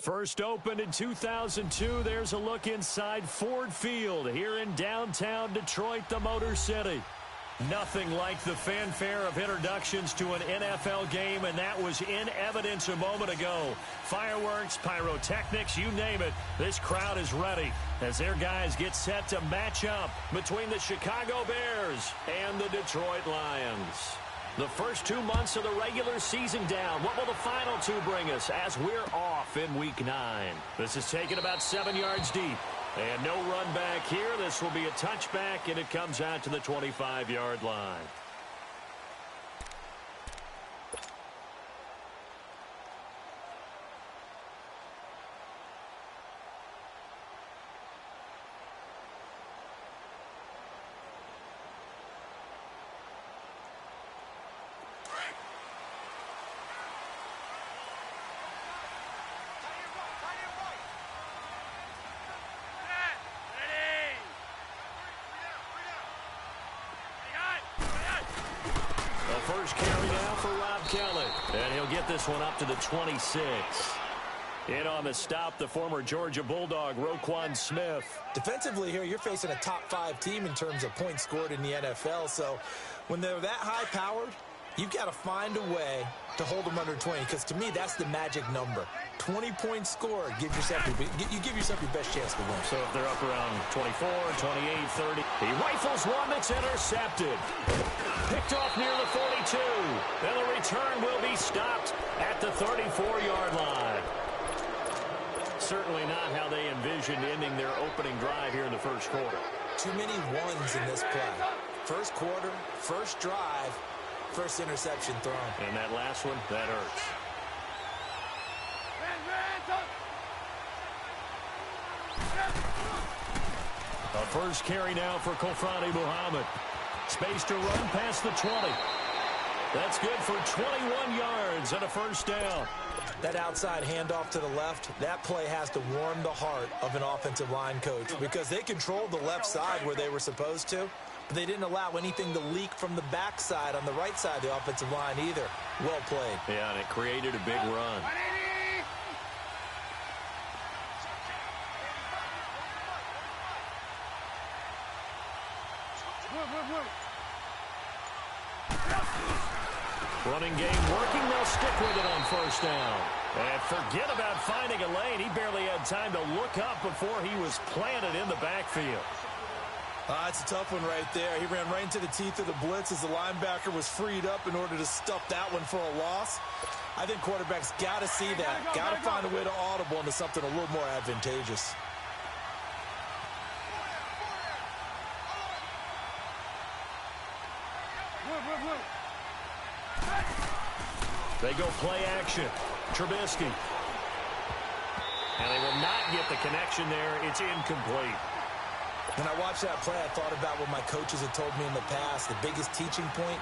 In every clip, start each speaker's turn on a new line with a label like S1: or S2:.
S1: First opened in 2002, there's a look inside Ford Field here in downtown Detroit, the Motor City. Nothing like the fanfare of introductions to an NFL game, and that was in evidence a moment ago. Fireworks, pyrotechnics, you name it, this crowd is ready as their guys get set to match up between the Chicago Bears and the Detroit Lions. The first 2 months of the regular season down. What will the final two bring us as we're off in Week 9? This is taken about 7 yards deep. And no run back here. This will be a touchback, and it comes out to the 25-yard line. First carry now for Rob Kelly. And he'll get this one up to the 26. In on the stop, the former Georgia Bulldog, Roquan Smith.
S2: Defensively here, you're facing a top-5 team in terms of points scored in the NFL. So when they're that high-powered, you've got to find a way to hold them under 20. Because to me, that's the magic number. 20 points scored. You give yourself your best chance to win.
S1: So if they're up around 24, 28, 30. He rifles one that's intercepted. Picked off near the 42. And the return will be stopped at the 34-yard line. Certainly not how they envisioned ending their opening drive here in the first quarter.
S2: Too many ones in this play. First quarter, first drive, first interception thrown.
S1: And that last one, that hurts. A first carry now for Kofrani Muhammad. Space to run past the 20. That's good for 21 yards and a first down.
S2: That outside handoff to the left, that play has to warm the heart of an offensive line coach because they controlled the left side where they were supposed to, but they didn't allow anything to leak from the backside on the right side of the offensive line either. Well played.
S1: Yeah, and it created a big run. Running game working. They'll stick with it on first down. And forget about finding a lane. He barely had time to look up before he was planted in the backfield.
S2: It's a tough one right there. He ran right into the teeth of the blitz as the linebacker was freed up in order to stuff that one for a loss. I think quarterbacks got to see that. Got to find a way to audible into something a little more advantageous.
S1: They go play action. Trubisky. And they will not get the connection there. It's incomplete.
S2: When I watched that play, I thought about what my coaches had told me in the past. The biggest teaching point,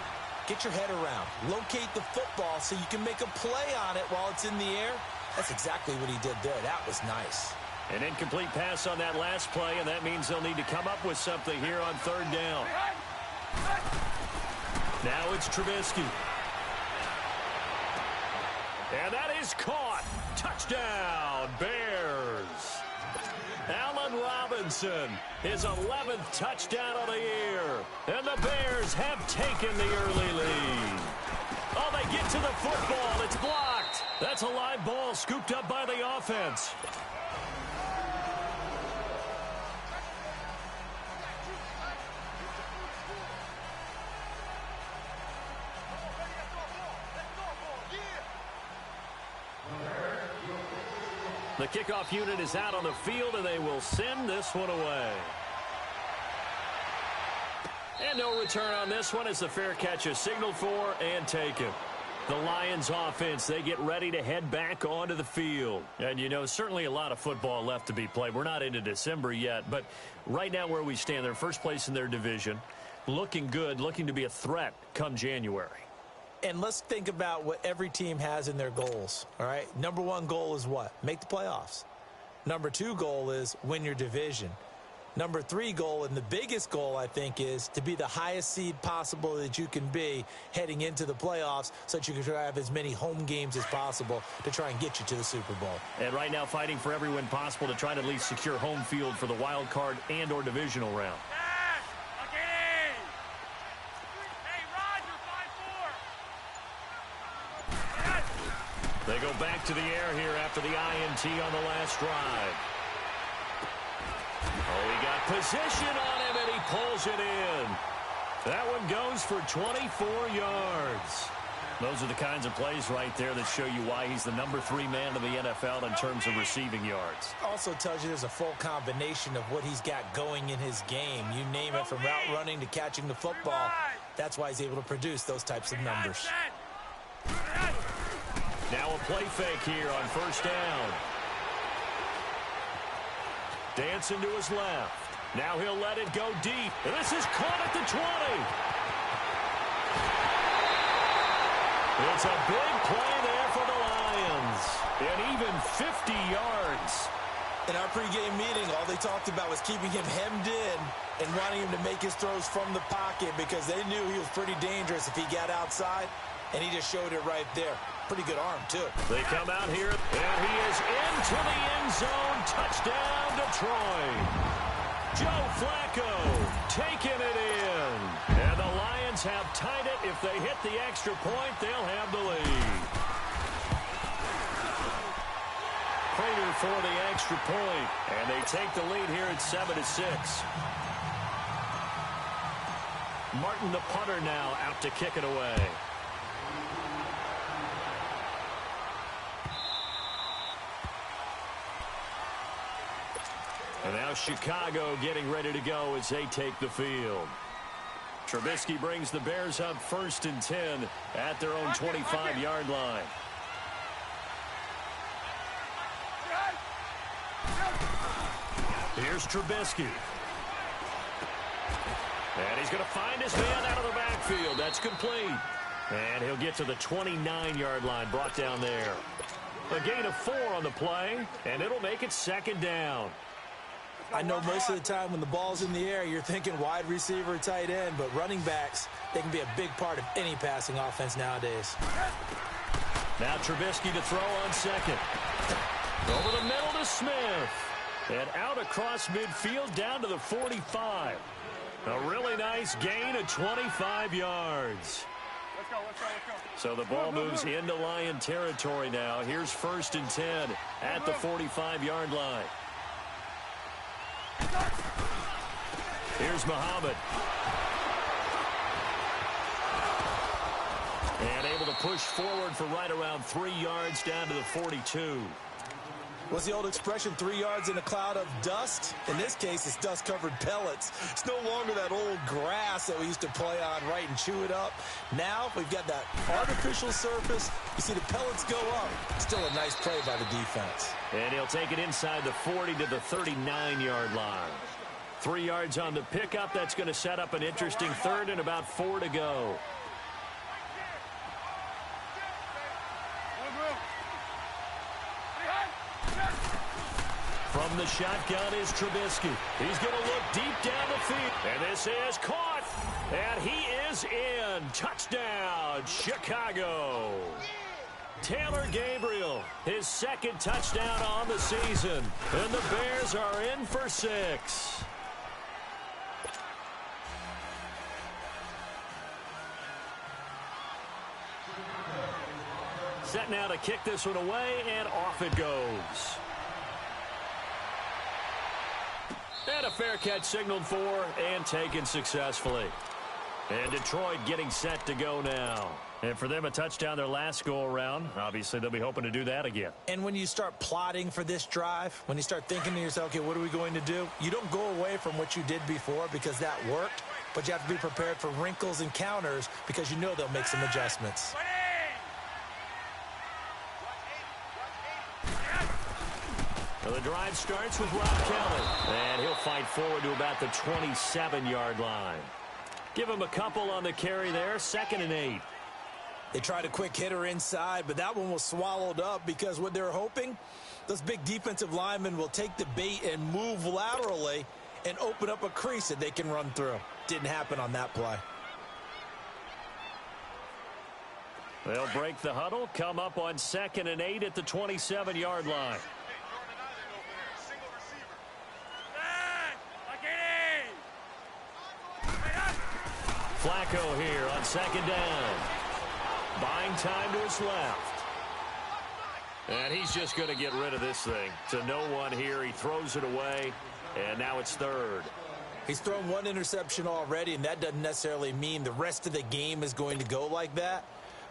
S2: get your head around. Locate the football so you can make a play on it while it's in the air. That's exactly what he did there. That was nice.
S1: An incomplete pass on that last play, and that means they'll need to come up with something here on third down. Now it's Trubisky. And that is caught. Touchdown, Bears. Allen Robinson, his 11th touchdown of the year. And the Bears have taken the early lead. Oh, they get to the football. It's blocked. That's a live ball scooped up by the offense. The kickoff unit is out on the field, and they will send this one away. And no return on this one as the fair catch is signaled for and taken. The Lions offense, they get ready to head back onto the field. And, you know, certainly a lot of football left to be played. We're not into December yet, but right now where we stand, they're first place in their division. Looking good, looking to be a threat come January.
S2: And let's think about what every team has in their goals, all right? Number one goal is what? Make the playoffs. Number two goal is win your division. Number 3 goal, and the biggest goal, I think, is to be the highest seed possible that you can be heading into the playoffs so that you can have as many home games as possible to try and get you to the Super Bowl.
S1: And right now fighting for every win possible to try to at least secure home field for the wild card and or divisional round. They go back to the air here after the INT on the last drive. Oh, he got position on him, and he pulls it in. That one goes for 24 yards. Those are the kinds of plays right there that show you why he's the number 3 man in the NFL in terms of receiving yards.
S2: Also tells you there's a full combination of what he's got going in his game. You name it, from route running to catching the football. That's why he's able to produce those types of numbers.
S1: Now a play fake here on first down. Dancing to his left. Now he'll let it go deep. And this is caught at the 20. It's a big play there for the Lions. And even 50 yards.
S2: In our pregame meeting, all they talked about was keeping him hemmed in and wanting him to make his throws from the pocket because they knew he was pretty dangerous if he got outside, and he just showed it right there. Pretty good arm, too.
S1: They come out here, and he is into the end zone. Touchdown, Detroit. Joe Flacco taking it in. And the Lions have tied it. If they hit the extra point, they'll have the lead. Prater for the extra point, and they take the lead here at 7-6. Martin, the punter, now out to kick it away. And now Chicago getting ready to go as they take the field. Trubisky brings the Bears up 1st and 10 at their own 25-yard line. Here's Trubisky. And he's going to find his man out of the backfield. That's complete. And he'll get to the 29-yard line, brought down there. A gain of 4 on the play, and it'll make it 2nd down.
S2: I know most of the time when the ball's in the air, you're thinking wide receiver, tight end, but running backs, they can be a big part of any passing offense nowadays.
S1: Now Trubisky to throw on 2nd. Over the middle to Smith. And out across midfield down to the 45. A really nice gain of 25 yards.
S3: Let's go.
S1: So the ball moves into Lion territory now. Here's 1st and 10 at the 45-yard line. Here's Muhammad. And able to push forward for right around 3 yards down to the 42.
S2: What's the old expression, 3 yards in a cloud of dust? In this case, it's dust-covered pellets. It's no longer that old grass that we used to play on, right, and chew it up. Now we've got that artificial surface. You see the pellets go up. Still a nice play by the defense.
S1: And he'll take it inside the 40 to the 39-yard line. 3 yards on the pickup. That's going to set up an interesting 3rd and about 4 to go. From the shotgun is Trubisky. He's going to look deep down the field. And this is caught. And he is in. Touchdown, Chicago. Taylor Gabriel, his 2nd touchdown on the season. And the Bears are in for 6. Set now to kick this one away, and off it goes. And a fair catch signaled for and taken successfully. And Detroit getting set to go now. And for them, a touchdown their last go-around. Obviously, they'll be hoping to do that again.
S2: And when you start plotting for this drive, when you start thinking to yourself, okay, what are we going to do? You don't go away from what you did before because that worked, but you have to be prepared for wrinkles and counters because you know they'll make some adjustments.
S1: Well, the drive starts with Rob Kelly. And he'll fight forward to about the 27-yard line. Give him a couple on the carry there. 2nd and 8.
S2: They tried a quick hitter inside, but that one was swallowed up because what they're hoping, those big defensive linemen will take the bait and move laterally and open up a crease that they can run through. Didn't happen on that play.
S1: They'll break the huddle, come up on 2nd and 8 at the 27-yard line. Flacco here on 2nd down. Buying time to his left. And he's just going to get rid of this thing. To no one here. He throws it away, and now it's 3rd.
S2: He's thrown 1 interception already, and that doesn't necessarily mean the rest of the game is going to go like that.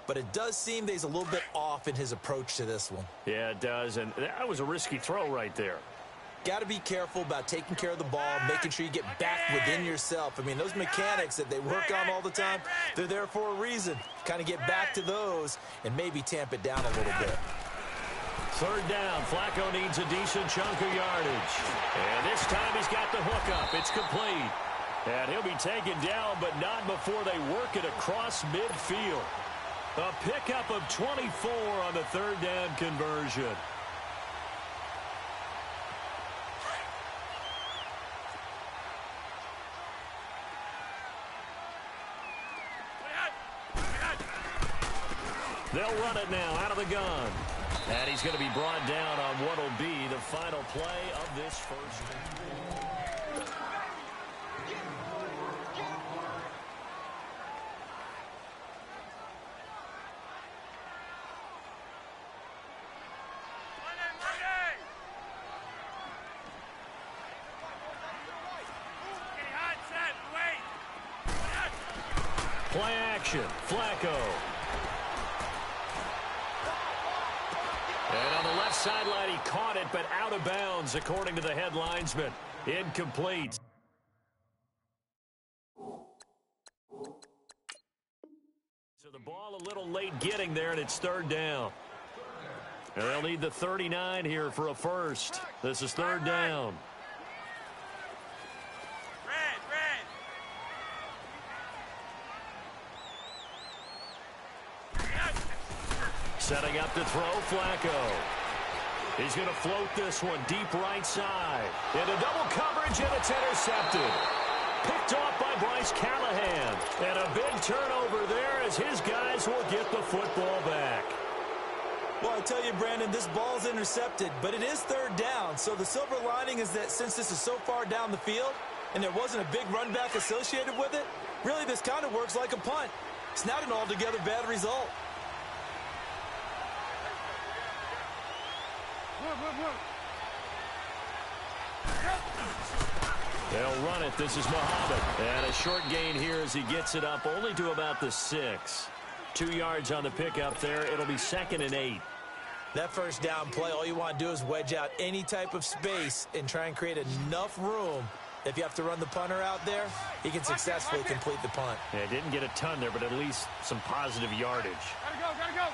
S2: But it does seem that he's a little bit off in his approach to this one.
S1: Yeah, it does, and that was a risky throw right there.
S2: Got to be careful about taking care of the ball, making sure you get back within yourself. I mean, those mechanics that they work on all the time, they're there for a reason. Kind of get back to those and maybe tamp it down a little bit.
S1: 3rd down. Flacco needs a decent chunk of yardage. And this time he's got the hook up. It's complete. And he'll be taken down, but not before they work it across midfield. A pickup of 24 on the 3rd down conversion. They'll run it now out of the gun. And he's going to be brought down on what will be the final play of this first. Play action. Flacco. And on the left sideline, he caught it, but out of bounds, according to the head linesman. Incomplete. So the ball a little late getting there, and it's 3rd down. And they'll need the 39 here for a first. This is 3rd down. Setting up to throw, Flacco. He's going to float this one deep right side. Into double coverage, and it's intercepted. Picked off by Bryce Callahan. And a big turnover there as his guys will get the football back.
S2: Well, I tell you, Brandon, this ball's intercepted, but it is 3rd down. So the silver lining is that since this is so far down the field and there wasn't a big run back associated with it, really this kind of works like a punt. It's not an altogether bad result.
S1: They'll run it. This is Muhammad. And a short gain here as he gets it up only to about the 6. 2 yards on the pickup there. It'll be 2nd and 8.
S2: That first down play, all you want to do is wedge out any type of space and try and create enough room. If you have to run the punter out there, he can successfully complete the punt.
S1: Yeah, didn't get a ton there, but at least some positive yardage.
S3: Gotta go.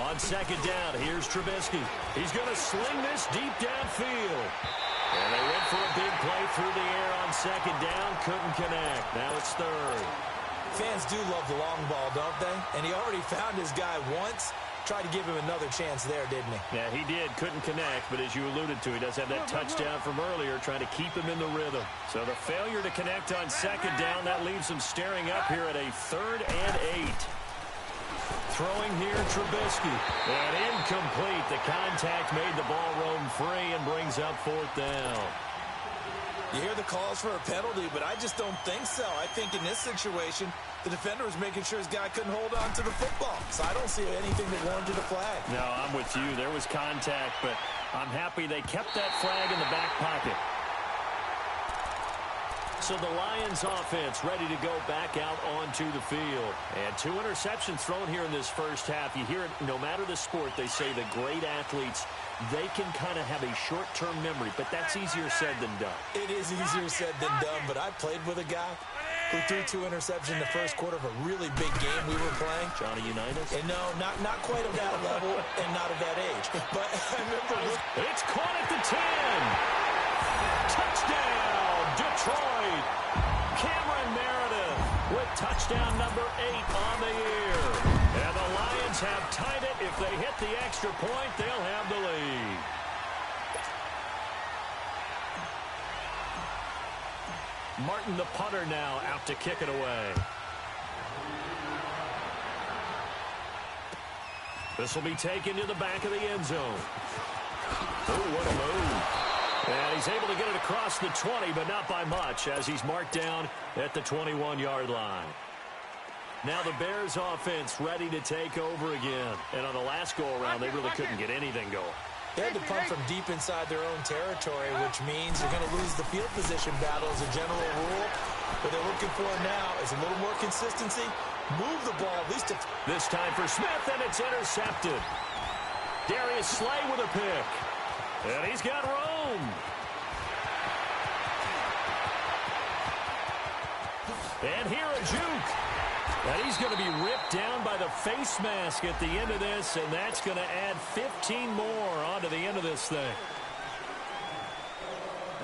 S1: On 2nd down, here's Trubisky. He's going to sling this deep downfield. And they went for a big play through the air on 2nd down. Couldn't connect. Now it's 3rd.
S2: Fans do love the long ball, don't they? And he already found his guy once. Tried to give him another chance there, didn't he?
S1: Yeah, he did. Couldn't connect, but as you alluded to, he does have that touchdown from earlier, trying to keep him in the rhythm. So the failure to connect on 2nd down, that leaves him staring up here at a 3rd and 8. Throwing here, Trubisky. And incomplete. The contact made the ball roam free and brings up 4th down.
S2: You hear the calls for a penalty, but I just don't think so. I think in this situation, the defender was making sure his guy couldn't hold on to the football. So I don't see anything that warranted a flag.
S1: No, I'm with you. There was contact, but I'm happy they kept that flag in the back pocket. So the Lions offense ready to go back out onto the field. And 2 interceptions thrown here in this first half. You hear it, no matter the sport, they say the great athletes, they can kind of have a short-term memory, but that's easier said than done.
S2: It is easier said than done, but I played with a guy who threw 2 interceptions in the first quarter of a really big game we were playing.
S1: Johnny Unitas?
S2: And no, not quite of that level and not of that age. But I remember...
S1: It's caught at the 10. Touchdown, Detroit. Cameron Meredith with touchdown number 8 on the year. And the Lions have tied it. If they hit the extra point, they'll have the lead. Martin, the punter, now out to kick it away. This will be taken to the back of the end zone. Oh, what a move. And he's able to get it across the 20, but not by much, as he's marked down at the 21-yard line. Now the Bears offense ready to take over again. And on the last go-around, they really couldn't get anything going.
S2: They had to punt from deep inside their own territory, which means you're going to lose the field position battle as a general rule. What they're looking for now is a little more consistency. Move the ball at least.
S1: This time for Smith, and it's intercepted. Darius Slay with a pick. And he's got room. And here a juke. And he's going to be ripped down by the face mask at the end of this, and that's going to add 15 more onto the end of this thing.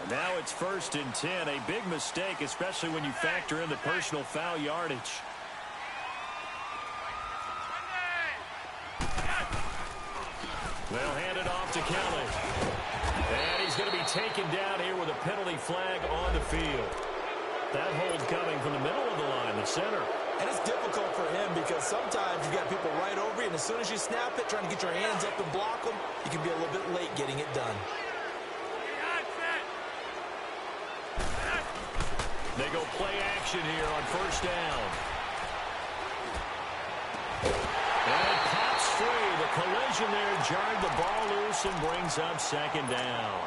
S1: And now it's 1st and 10. A big mistake, especially when you factor in the personal foul yardage. They'll hand it off to Kelly. And he's going to be taken down here with a penalty flag on the field. That hold coming from the middle of the line, the center.
S2: And it's difficult for him because sometimes you got people right over you, and as soon as you snap it, trying to get your hands up and block them, you can be a little bit late getting it done.
S1: They go play action here on 1st down. And it pops free. The collision there jarred the ball loose and brings up 2nd down.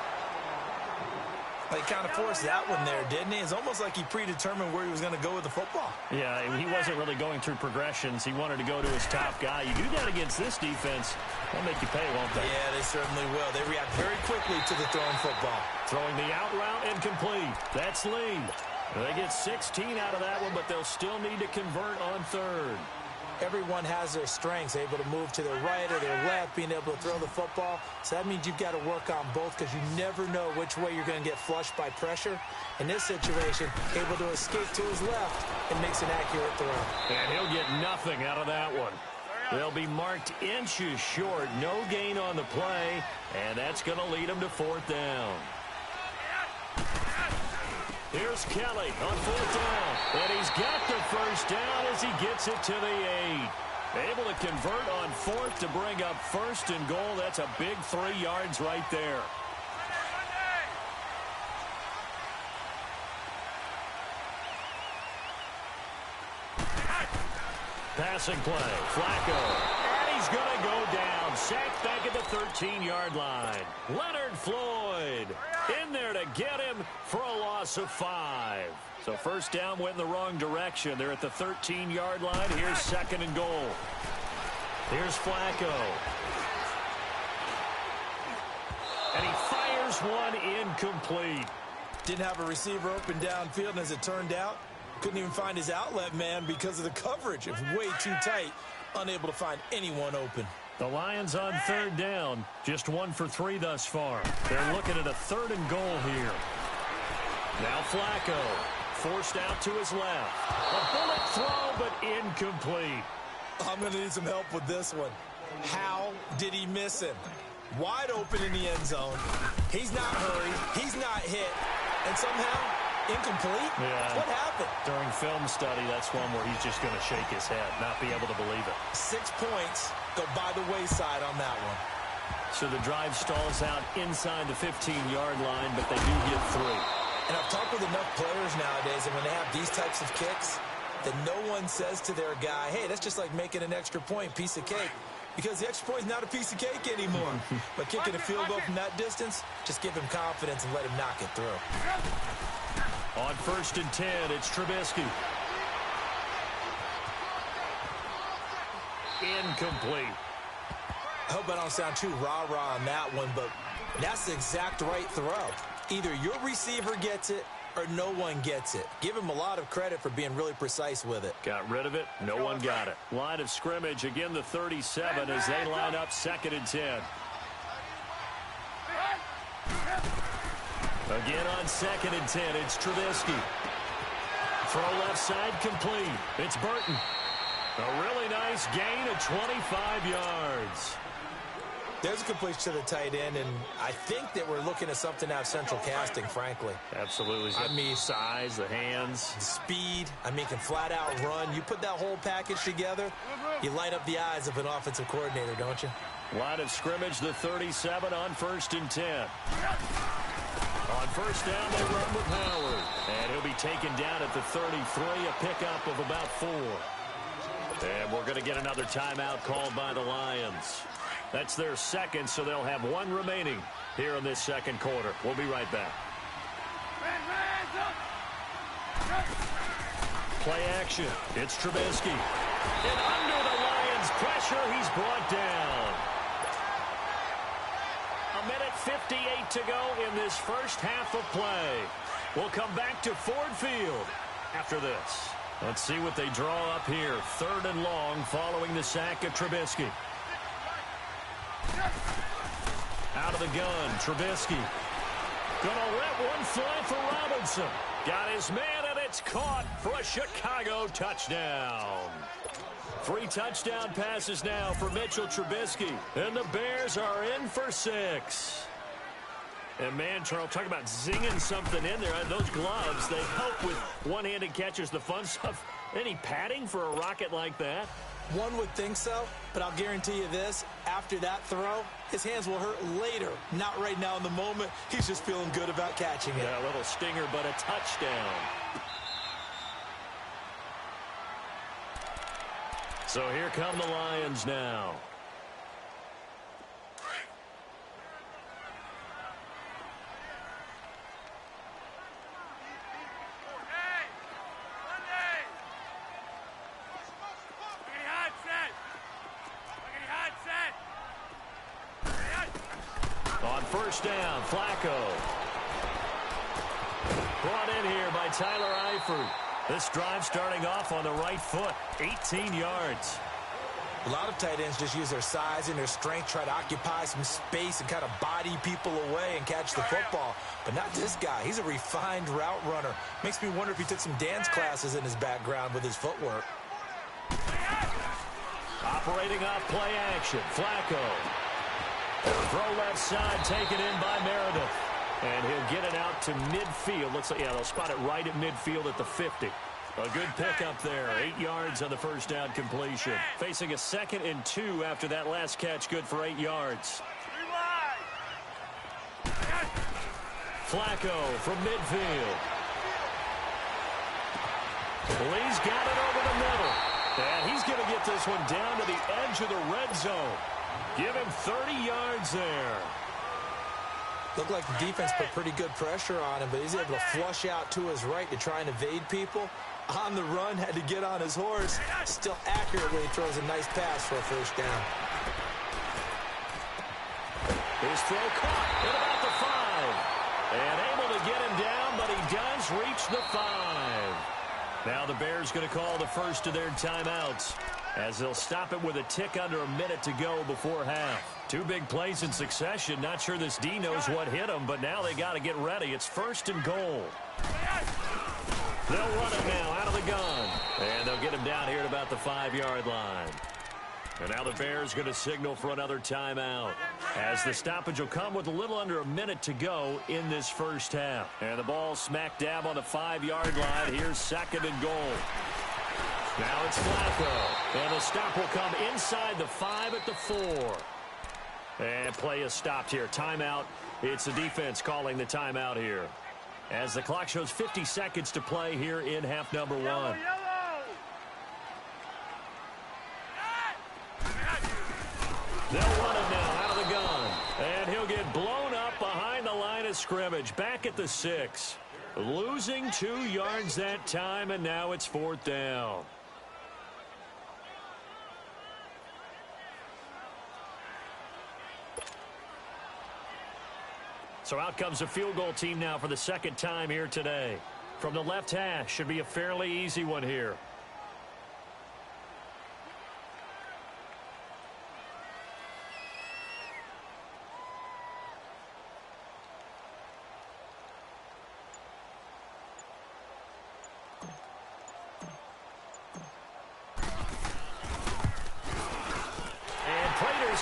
S2: He kind of forced that one there, didn't he? It's almost like he predetermined where he was going to go with the football.
S1: Yeah, he wasn't really going through progressions. He wanted to go to his top guy. You do that against this defense, they'll make you pay, won't they?
S2: Yeah, they certainly will. They react very quickly to the thrown football.
S1: Throwing the out route incomplete. That's Lee. They get 16 out of that one, but they'll still need to convert on 3rd.
S2: Everyone has their strengths, able to move to their right or their left, being able to throw the football. So that means you've got to work on both because you never know which way you're going to get flushed by pressure. In this situation, able to escape to his left and makes an accurate throw.
S1: And he'll get nothing out of that one. They'll be marked inches short. No gain on the play, and that's going to lead them to 4th down. Here's Kelly on 4th down. And he's got the 1st down as he gets it to the 8. Able to convert on 4th to bring up 1st and goal. That's a big 3 yards right there. Passing play. Flacco. And he's going to go down. Sacked back at the 13-yard line. Leonard Floyd in there to get him for a loss of 5. So 1st down went in the wrong direction. They're at the 13-yard line. Here's 2nd and goal. Here's Flacco. And he fires one incomplete.
S2: Didn't have a receiver open downfield, and as it turned out, couldn't even find his outlet man because of the coverage. It was way too tight. Unable to find anyone open.
S1: The Lions on 3rd down. Just 1 for 3 thus far. They're looking at a 3rd and goal here. Now Flacco. Forced out to his left. A bullet throw, but incomplete.
S2: I'm going to need some help with this one. How did he miss him? Wide open in the end zone. He's not hurried. He's not hit. And somehow, incomplete?
S1: Yeah.
S2: What happened?
S1: During film study, that's one where he's just going to shake his head, not be able to believe it.
S2: 6 points go by the wayside on that one.
S1: So the drive stalls out inside the 15-yard line, but they do get 3.
S2: And I've talked with enough players nowadays, and when they have these types of kicks, that no one says to their guy, hey, that's just like making an extra point, piece of cake. Because the extra point is not a piece of cake anymore. But kicking a field goal from that distance, just give him confidence and let him knock it through.
S1: On 1st and 10, it's Trubisky. Incomplete.
S2: I hope I don't sound too rah-rah on that one, but that's the exact right throw. Either your receiver gets it or no one gets it. Give him a lot of credit for being really precise with it.
S1: Got rid of it. No one got it. Line of scrimmage, again the 37 as they line up 2nd and 10. Again on 2nd and 10, it's Trubisky. Throw left side complete. It's Burton. A really nice gain of 25 yards.
S2: There's a completion to the tight end, and I think that we're looking at something out of central casting, frankly.
S1: Absolutely. I mean, size, the hands.
S2: Speed. I mean, can flat out run. You put that whole package together, you light up the eyes of an offensive coordinator, don't you?
S1: Line of scrimmage, the 37 on 1st and 10. On first down, they run with Howard. And he'll be taken down at the 33, a pickup of about 4. And we're going to get another timeout called by the Lions. That's their second, so they'll have 1 remaining here in this second quarter. We'll be right back. Play action. It's Trubisky. And under the Lions' pressure, he's brought down. 1:58 to go in this first half of play. We'll come back to Ford Field after this. Let's see what they draw up here. 3rd and long following the sack of Trubisky. Out of the gun, Trubisky. Gonna let one fly for Robinson. Got his man, and it's caught for a Chicago touchdown. 3 touchdown passes now for Mitchell Trubisky. And the Bears are in for 6. And, man, Charles, talk about zinging something in there. Those gloves, they help with one-handed catches, the fun stuff. Any padding for a rocket like that?
S2: One would think so, but I'll guarantee you this. After that throw, his hands will hurt later. Not right now in the moment. He's just feeling good about catching it.
S1: Yeah, a little stinger, but a touchdown. So here come the Lions now. On first down, Flacco. Brought in here by Tyler Eifert. This drive starting off on the right foot, 18 yards.
S2: A lot of tight ends just use their size and their strength, try to occupy some space and kind of body people away and catch the football. But not this guy. He's a refined route runner. Makes me wonder if he took some dance classes in his background with his footwork.
S1: Operating off play action, Flacco. Throw left side, taken in by Meredith. And he'll get it out to midfield. Looks like, yeah, they'll spot it right at midfield at the 50. A good pickup there. 8 yards on the first down completion. Facing a 2nd and 2 after that last catch. Good for 8 yards. Flacco from midfield. Lee's got it over the middle. And he's going to get this one down to the edge of the red zone. Give him 30 yards there.
S2: Looked like the defense put pretty good pressure on him, but he's able to flush out to his right to try and evade people. On the run, had to get on his horse. Still accurately throws a nice pass for a first down.
S1: His throw caught at about the 5. And able to get him down, but he does reach the 5. Now the Bears going to call the first of their timeouts, as they'll stop it with a tick under a minute to go before half. 2 big plays in succession. Not sure this D knows what hit him, but now they got to get ready. It's 1st and goal. They'll run it now out of the gun. And they'll get him down here at about the 5-yard line. And now the Bears going to signal for another timeout, as the stoppage will come with a little under a minute to go in this first half. And the ball smack dab on the 5-yard line. Here's 2nd and goal. Now it's Flacco. And the stop will come inside the 5 at the 4. And play is stopped here. Timeout. It's the defense calling the timeout here, as the clock shows 50 seconds to play here in half number 1. They'll run it now out of the gun. And he'll get blown up behind the line of scrimmage. Back at the 6. Losing 2 yards that time, and now it's 4th down. So out comes the field goal team now for the 2nd time here today. From the left hash, should be a fairly easy one here.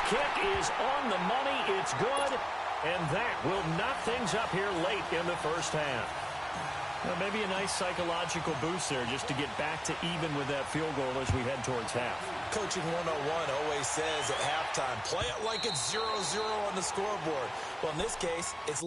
S1: kick is on the money. It's good. And that will knock things up here late in the first half. Well, maybe a nice psychological boost there just to get back to even with that field goal as we head towards half.
S2: Coaching 101 always says at halftime, play it like it's 0-0 on the scoreboard. Well, in this case, it's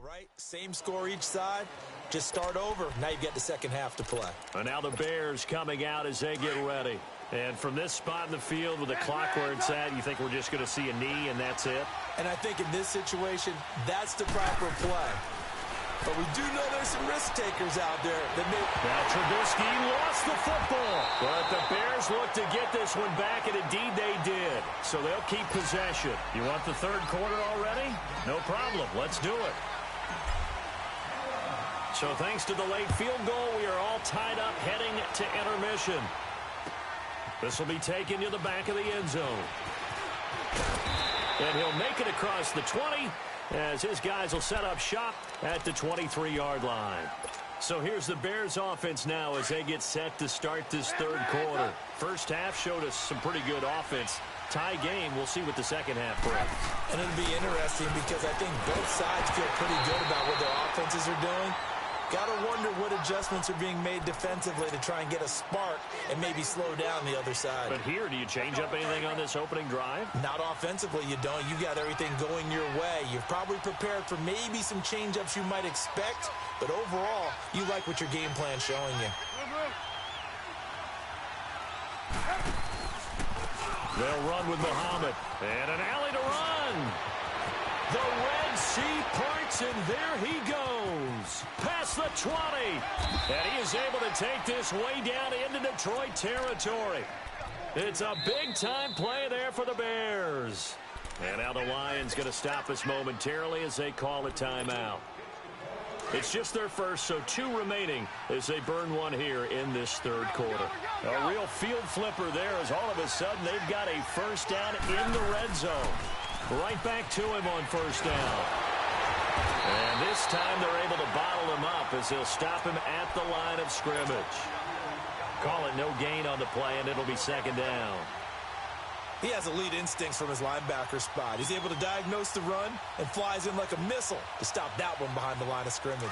S2: right? Same score each side. Just start over. Now you've got the second half to play.
S1: And now the Bears coming out as they get ready. And from this spot in the field with the clock where it's at, you think we're just going to see a knee and that's it?
S2: And I think in this situation, that's the proper play. But we do know there's some risk takers out there.
S1: Now Trubisky lost the football. But the Bears look to get this one back, and indeed they did. So they'll keep possession. You want the third quarter already? No problem. Let's do it. So thanks to the late field goal, we are all tied up heading to intermission. This will be taken to the back of the end zone. And he'll make it across the 20 as his guys will set up shop at the 23-yard line. So here's the Bears offense now as they get set to start this third quarter. First half showed us some pretty good offense. Tie game, we'll see what the second half brings.
S2: And it'll be interesting because I think both sides feel pretty good about what their offenses are doing. Got to wonder what adjustments are being made defensively to try and get a spark and maybe slow down the other side.
S1: But here, do you change up anything on this opening drive?
S2: Not offensively, you don't. You got everything going your way. You're probably prepared for maybe some change-ups you might expect, but overall, you like what your game plan's showing you.
S1: They'll run with Muhammad. And an alley to run. The Red Sea parts, and there he goes. Past the 20. And he is able to take this way down into Detroit territory. It's a big-time play there for the Bears. And now the Lions going to stop us momentarily as they call a timeout. It's just their first, so 2 remaining as they burn one here in this third quarter. A real field flipper there as all of a sudden they've got a first down in the red zone. Right back to him on first down. And this time they're able to bottle him up as they'll stop him at the line of scrimmage. Call it no gain on the play, and it'll be second down.
S2: He has elite instincts from his linebacker spot. He's able to diagnose the run and flies in like a missile to stop that one behind the line of scrimmage.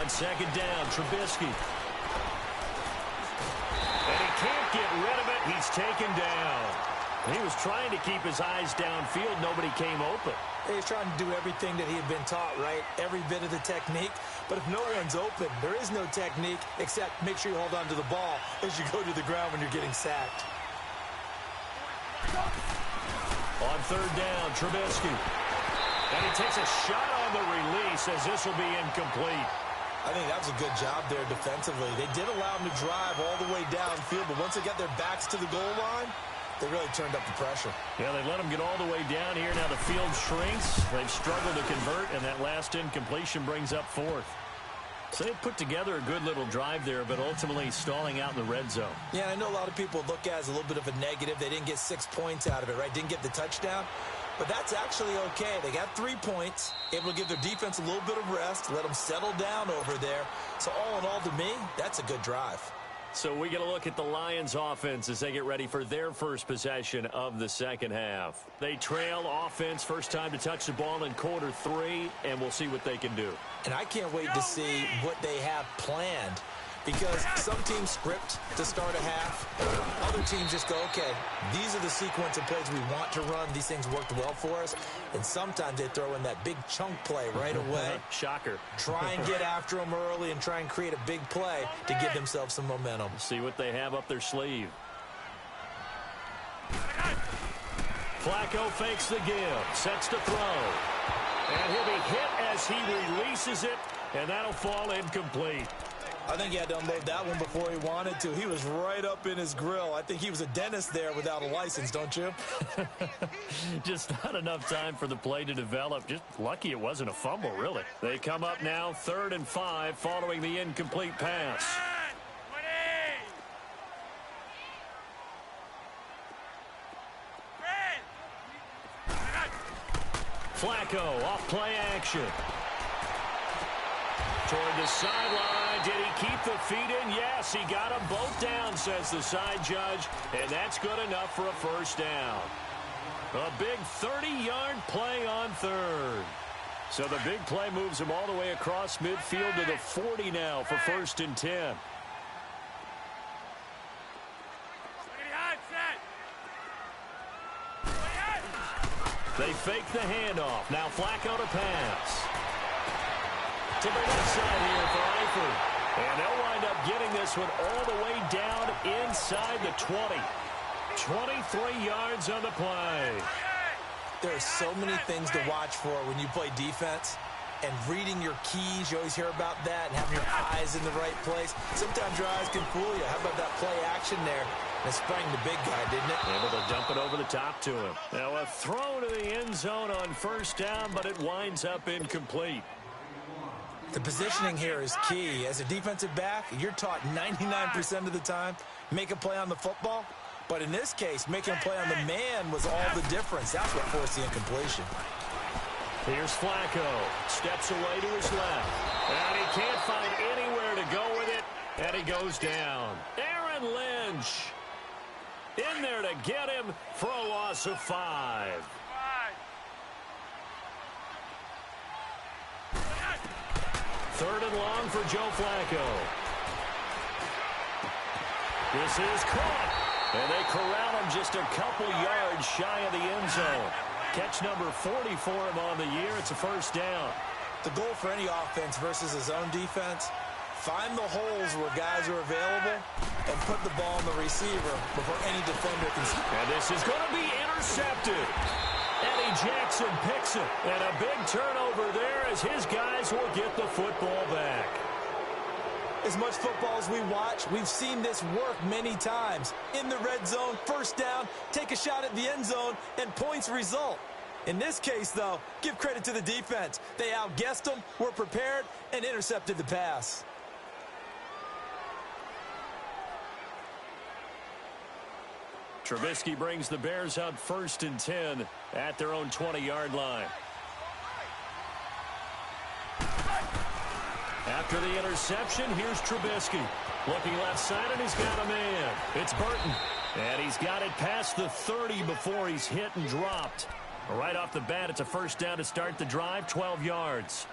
S1: On second down, Trubisky. And he can't get rid of it. He's taken down. He was trying to keep his eyes downfield. Nobody came open.
S2: He's trying to do everything that he had been taught, right? Every bit of the technique. But if no one's open, there is no technique except make sure you hold on to the ball as you go to the ground when you're getting sacked.
S1: On third down, Trubisky. And he takes a shot on the release as this will be incomplete.
S2: I think that was a good job there defensively. They did allow him to drive all the way downfield, but once they got their backs to the goal line, they really turned up the pressure.
S1: Yeah, they let him get all the way down here. Now the field shrinks. They've struggled to convert, and that last incompletion brings up fourth. So they put together a good little drive there, but ultimately stalling out in the red zone.
S2: Yeah, I know a lot of people look at it as a little bit of a negative. They didn't get 6 points out of it, right? Didn't get the touchdown. But that's actually okay. They got 3 points, able to give their defense a little bit of rest, let them settle down over there. So all in all, to me, that's a good drive.
S1: So we get a look at the Lions offense as they get ready for their first possession of the second half. They trail offense, first time to touch the ball in quarter 3, and we'll see what they can do.
S2: And I can't wait to see what they have planned, because some teams script to start a half. Other teams just go, okay, these are the sequence of plays we want to run. These things worked well for us. And sometimes they throw in that big chunk play right away.
S1: Shocker.
S2: Try and get after them early and try and create a big play to give themselves some momentum.
S1: See what they have up their sleeve. Flacco fakes the give, sets to throw. And he'll be hit as he releases it, and that'll fall incomplete.
S2: I think he had to unload that one before he wanted to. He was right up in his grill. I think he was a dentist there without a license, don't you?
S1: Just not enough time for the play to develop. Just lucky it wasn't a fumble, really. They come up now 3rd and 5 following the incomplete pass. Flacco off play action. Toward the sideline. Did he keep the feet in? Yes, he got them both down, says the side judge. And that's good enough for a first down. A big 30-yard play on 3rd. So the big play moves him all the way across midfield to the 40 now for 1st and 10. They fake the handoff. Now Flacco to pass. To the left side here for Eifert. And they'll wind up getting this one all the way down inside the 20. 23 yards on the play.
S2: There are so many things to watch for when you play defense. And reading your keys, you always hear about that, and having your eyes in the right place. Sometimes your eyes can fool you. How about that play action there? It sprang the big guy, didn't it?
S1: Able to dump it over the top to him. Now a throw to the end zone on first down, but it winds up incomplete.
S2: The positioning here is key. As a defensive back, you're taught 99% of the time, make a play on the football. But in this case, making a play on the man was all the difference. That's what forced the incompletion.
S1: Here's Flacco. Steps away to his left. And he can't find anywhere to go with it. And he goes down. Aaron Lynch in there to get him for a loss of 5. Third and long for Joe Flacco. This is caught. And they corral him just a couple yards shy of the end zone. Catch number 40 for him on the year. It's a first down.
S2: The goal for any offense versus his own defense, find the holes where guys are available and put the ball on the receiver before any defender can see.
S1: And this is going to be intercepted. Eddie Jackson picks it. And a big turnover there as his guys will get the football back.
S2: As much football as we watch, we've seen this work many times. In the red zone, first down, take a shot at the end zone, and points result. In this case, though, give credit to the defense. They outguessed them, were prepared, and intercepted the pass.
S1: Trubisky brings the Bears out 1st and 10 at their own 20-yard line. After the interception, here's Trubisky. Looking left side, and he's got a man. It's Burton. And he's got it past the 30 before he's hit and dropped. Right off the bat, it's a first down to start the drive, 12 yards.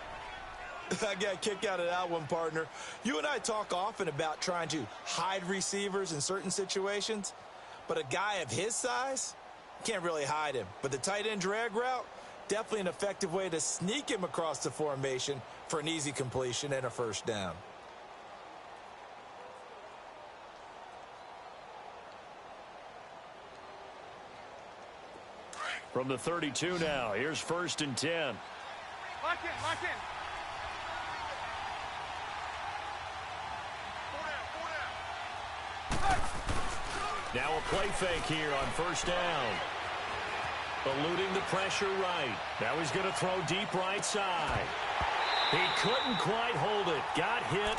S2: I got a kick out of that one, partner. You and I talk often about trying to hide receivers in certain situations, but a guy of his size can't really hide him. But the tight end drag route, definitely an effective way to sneak him across the formation for an easy completion and a first down.
S1: From the 32 now, here's 1st and 10.
S3: Lock in, lock in.
S1: Now a play fake here on first down. Eluding the pressure right. Now he's going to throw deep right side. He couldn't quite hold it. Got hit.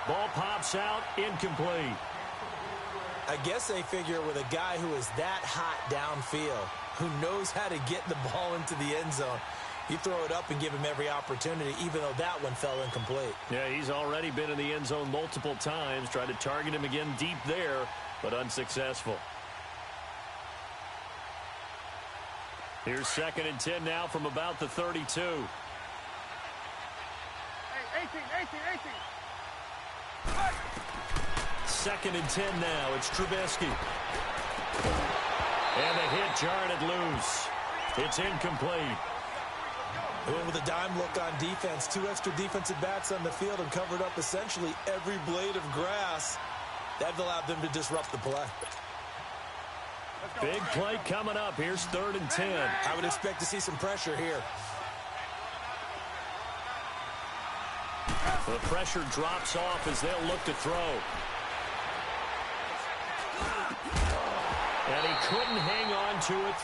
S1: Ball pops out. Incomplete.
S2: I guess they figure with a guy who is that hot downfield, who knows how to get the ball into the end zone, you throw it up and give him every opportunity, even though that one fell incomplete.
S1: Yeah, he's already been in the end zone multiple times. Tried to target him again deep there, but unsuccessful. Here's 2nd and 10 now from about the 32.
S3: Hey, 18.
S1: 2nd and 10 now. It's Trubisky. And the hit jarred it loose. It's incomplete.
S2: They went with a dime look on defense. 2 extra defensive backs on the field and covered up essentially every blade of grass. That allowed them to disrupt the play.
S1: Big play coming up. Here's 3rd and 10.
S2: I would expect to see some pressure here.
S1: The pressure drops off as they'll look to throw. And he couldn't hang on to it.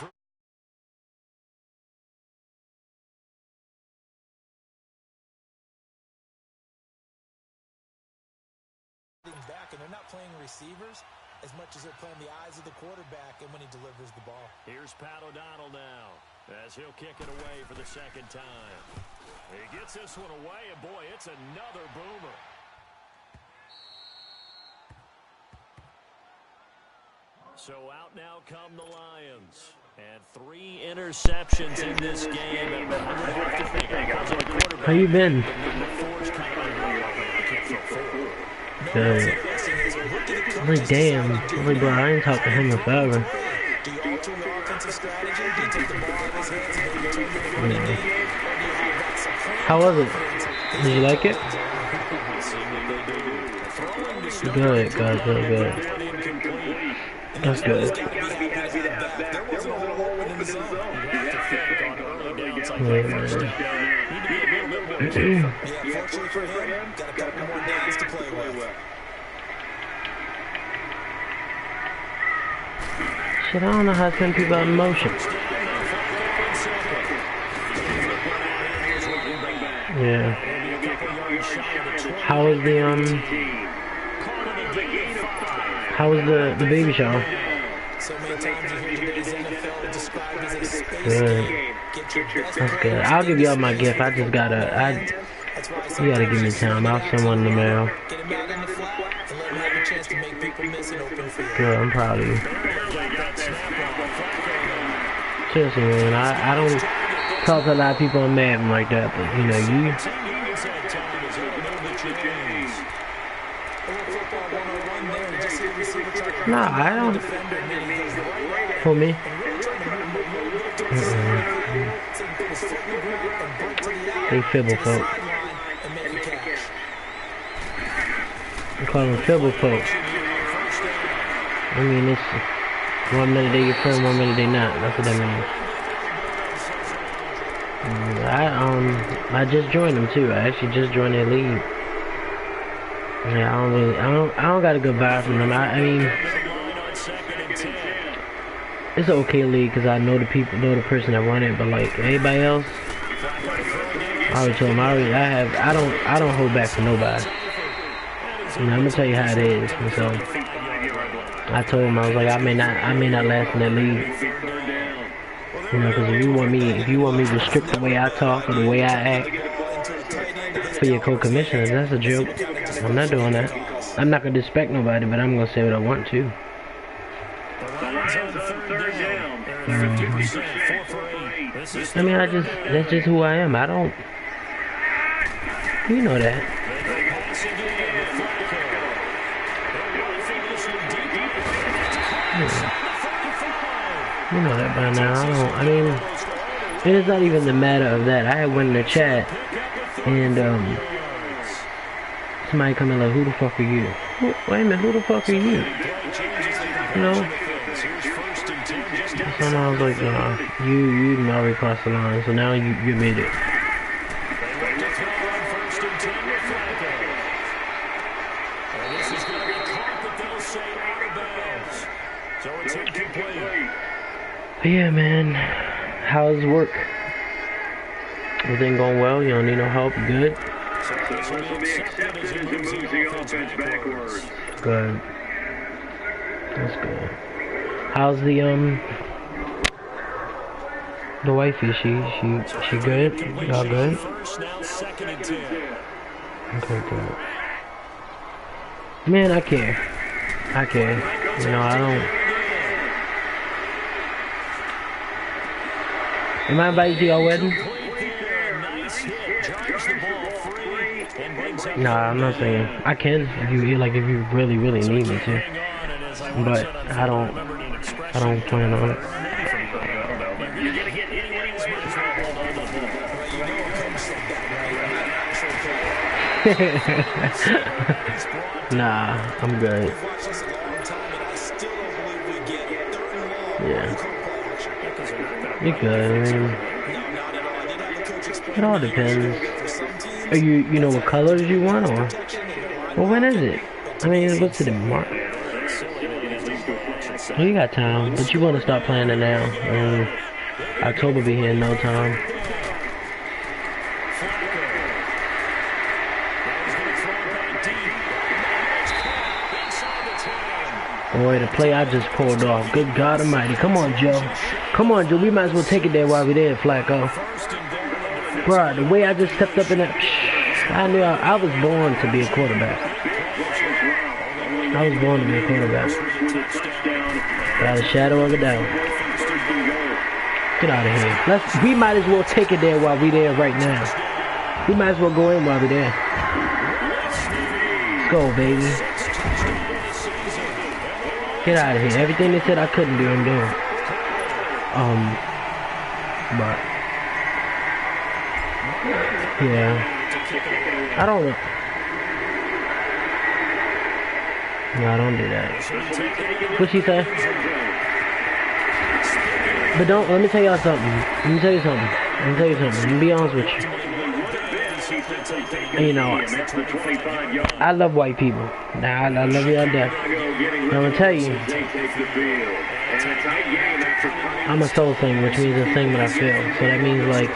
S2: Back, and they're not playing receivers as much as they're playing the eyes of the quarterback and when he delivers the ball.
S1: Here's Pat O'Donnell now as he'll kick it away for the second time. He gets this one away, and boy, it's another boomer. So out now come the Lions. And 3 interceptions in this game.
S4: How you been? Good. I'm like, damn. I'm like, bro, I ain't talked to him in forever. Yeah. How was it? Did you like it? Good, good, good, good. That's good. Yeah, man.
S2: Fortunately for him, got a couple more downs to play with.
S4: Shit, I don't know how to send people out in motion. Yeah. How was the baby shower?
S2: So many times you hear today's NFL described as a space
S4: Good.
S2: game.
S4: That's good. I'll give y'all my gift. You gotta give me time. I'll send one in the mail.
S2: Get him out on the flat and let him have a chance to make people miss an open field.
S4: Good, I'm proud of you. Seriously, man, I don't talk to a lot of people on Madden like that, but you know, you. Nah, I don't. For me. They fibble folk. I call them fibble folk. I mean, it's 1 minute they your friend, 1 minute they not. That's what that means. I just joined them too. I actually just joined their league. Yeah, I don't got a good vibe from them. I mean, it's an okay league because I know the person that run it, but like everybody else, I already told them I don't hold back for nobody. And I'm gonna tell you how it is. And so I told him, I was like, I may not last in that league. You know, because if you want me to restrict the way I talk or the way I act for your co-commissioners, that's a joke. I'm not doing that. I'm not gonna disrespect nobody, but I'm gonna say what I want to. I mean, that's just who I am. I don't. You know that. You know that by now. I mean, it is not even the matter of that. I had one in the chat, and somebody come in like, who the fuck are you? Wait a minute, who the fuck are you? You know? So I was like, nah, you already crossed the line, so now you made it. But yeah, man, how's work? Everything going well? You don't need no help? Good? Good. That's good. How's the wifey? She good? Y'all good? Okay, good. Man, I care. You know, I don't. Am I invited to your wedding? Nah, I'm not saying. I can if you really need me to. But I don't plan on it. Nah, I'm good. Yeah. You're good. I mean, it all depends. Are you know what colors you want, or? Well, when is it? I mean, what's it in March? Oh, you got time, but you want to start planning now. October be here in no time. Boy, the play I just pulled off. Good God Almighty! Come on, Joe. Come on, Joe. We might as well take it there while we're there, Flacco. Bruh, the way I just stepped up in that, I knew I was born to be a quarterback. I was born to be a quarterback. Without a shadow of a doubt. Get out of here. We might as well take it there while we're there right now. We might as well go in while we're there. Let's go, baby. Get out of here. Everything they said I couldn't do, I'm doing. But yeah, I don't know. No, I don't do that. What she say? But don't. Let me tell y'all something. Let me tell you something. Let me be honest with you. You know, I love white people. Now I love y'all death. I'm gonna tell you, I'm a soul singer, which means I sing what I feel. So that means, like,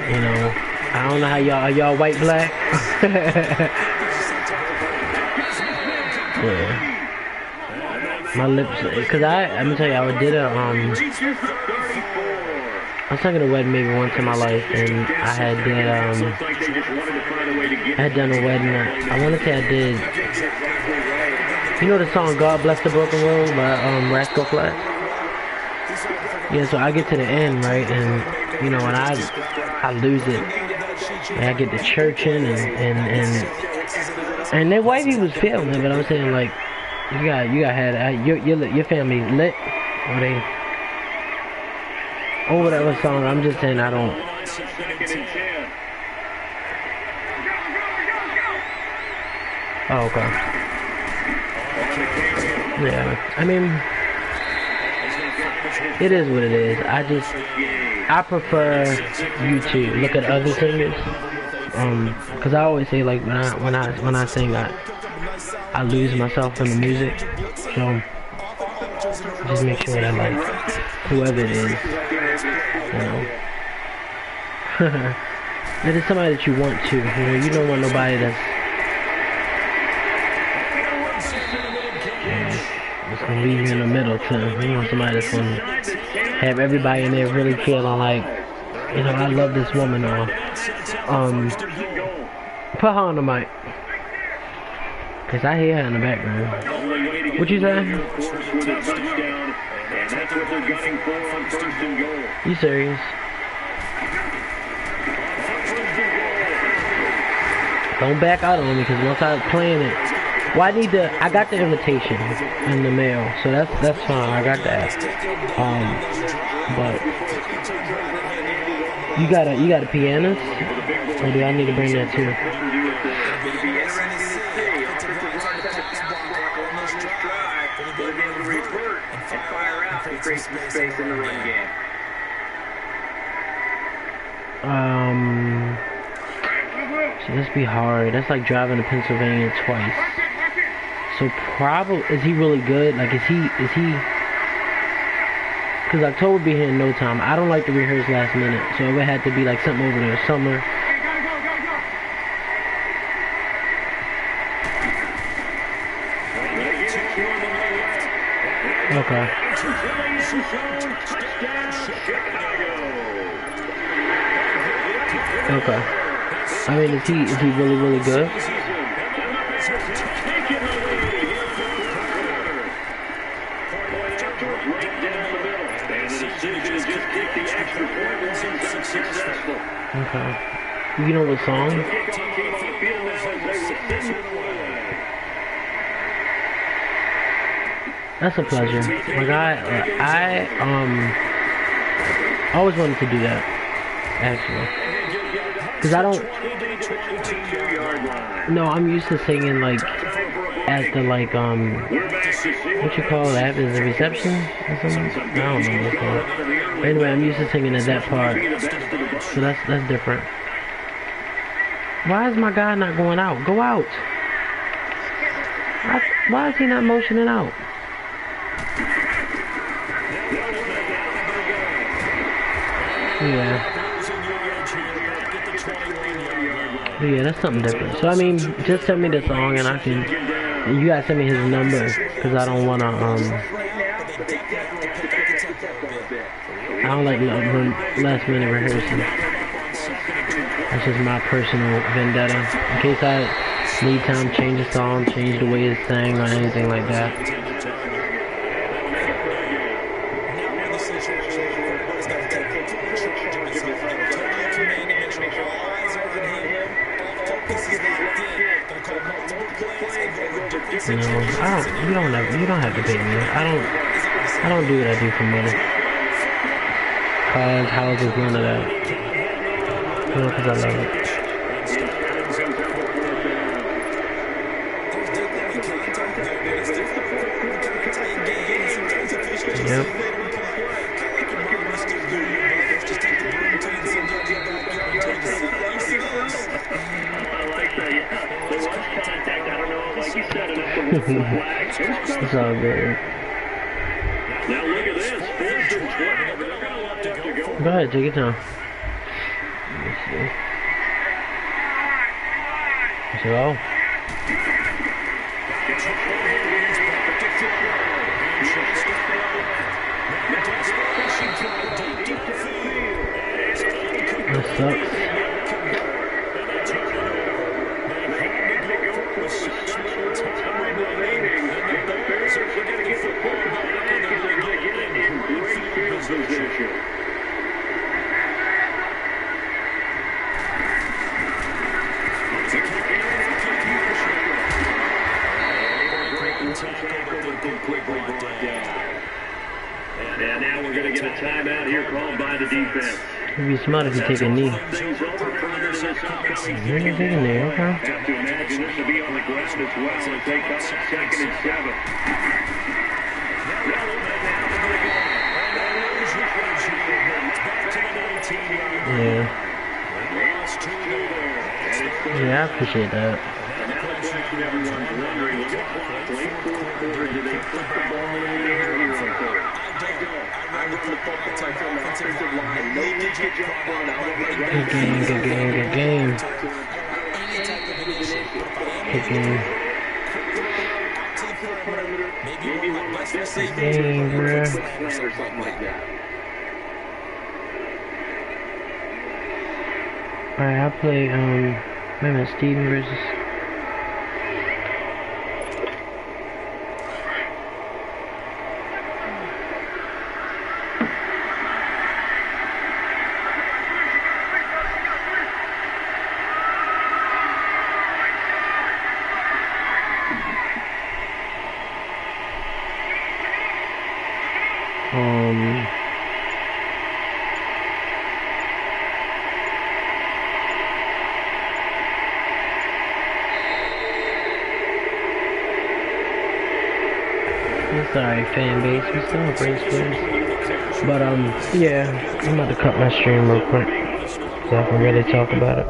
S4: you know, I don't know how y'all white black? Yeah. My lips, cause I'm gonna tell you, I did a I was talking to a wedding maybe once in my life, and I had done a wedding. I want to say I did. You know the song "God Bless the Broken Road" by Rascal Flatts? Yeah, so I get to the end, right, and you know, and I lose it. And I get to churching, and then white people was feeling it, but I'm saying, like, you got had your family lit, or they. Or whatever song, I'm just saying I don't. Oh, okay. Yeah, I mean, it is what it is. I prefer you to look at other singers, cause I always say, like, when I sing, I lose myself in the music, so just make sure that, like, whoever it is, you know, that is somebody that you want to, you don't want nobody that's gonna leave you in the middle too. You want somebody that's gonna have everybody in there really feeling like, you know, I love this woman, or put her on the mic, cause I hear her in the background. What you say? You serious? Don't back out on me, because once I was playing it, well, I got the invitation in the mail, so that's fine. I got that. But you got a pianist, or do I need to bring that too?
S5: Create some space in the run game.
S4: So this be hard. That's like driving to Pennsylvania twice. So probably, is he really good? Like, is he? Because October be here in no time. I don't like to rehearse last minute, so it would have to be like something over the summer. Okay. Okay. I mean, is he really, really good? Okay. You know what song? That's a pleasure. Like, I always wanted to do that, actually. Cause I don't. No, I'm used to singing like at the what you call it? At the reception or something? I don't know what it's called. But anyway, I'm used to singing at that part, so that's different. Why is my guy not going out? Go out. Why is he not motioning out? Yeah. Yeah, that's something different. So I mean, just send me the song and I can. You gotta send me his number, cause I don't wanna I don't like last minute rehearsing. That's just my personal vendetta. In case I need time to change the song, change the way it's sang, or anything like that. No, you don't have to pay me. I don't do what I do for money. Cars, houses, none of that. You know, cause I love it. Yep. It's all good.
S5: Now look at this. 4th and 12. They're going to have to go.
S4: Go ahead, take your time. Let's see. Let's go. That sucks.
S5: And now we're going to get a timeout here called by the defense.
S4: It'd be smart if you take a knee. You're taking a knee, okay.
S5: Have to imagine this will be on the ground as well as they come 2nd and 7.
S4: Yeah. Yeah, I appreciate that. Good game, good game, good game. Good game. Good game, bruh. Alright, I'll play, wait a minute, Steven versus... Sorry, fan base, we still have brain splits. But, yeah, I'm about to cut my stream real quick so I can really talk about it.